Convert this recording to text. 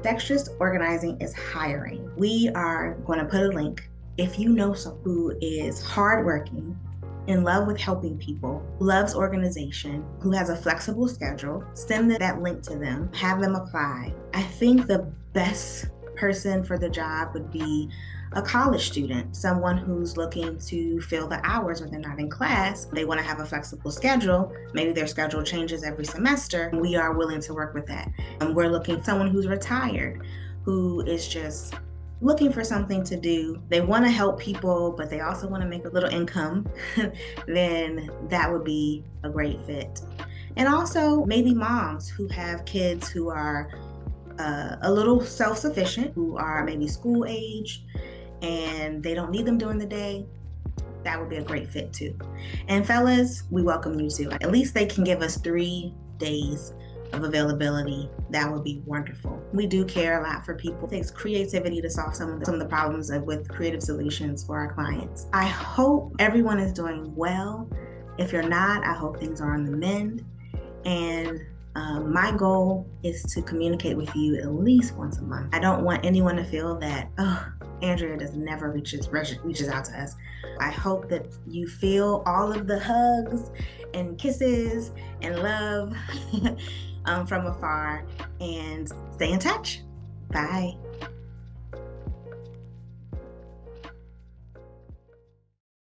Dexterous Organizing is hiring. We are going to put a link. If you know someone who is hardworking, in love with helping people, loves organization, who has a flexible schedule, send that link to them, have them apply. I think the best person for the job would be a college student, someone who's looking to fill the hours when they're not in class. They want to have a flexible schedule. Maybe their schedule changes every semester. We are willing to work with that. And we're looking for someone who's retired, who is just looking for something to do. They want to help people, but they also want to make a little income. Then that would be a great fit. And also maybe moms who have kids who are a little self-sufficient, who are maybe school age, and they don't need them during the day. That would be a great fit too. And fellas, we welcome you too. At least they can give us 3 days of availability. That would be wonderful. We do care a lot for people. It takes creativity to solve some of the problems with creative solutions for our clients. I hope everyone is doing well. If you're not, I hope things are on the mend. And my goal is to communicate with you at least once a month. I don't want anyone to feel that, oh, Andrea does never reaches out to us. I hope that you feel all of the hugs and kisses and love from afar, and stay in touch. Bye.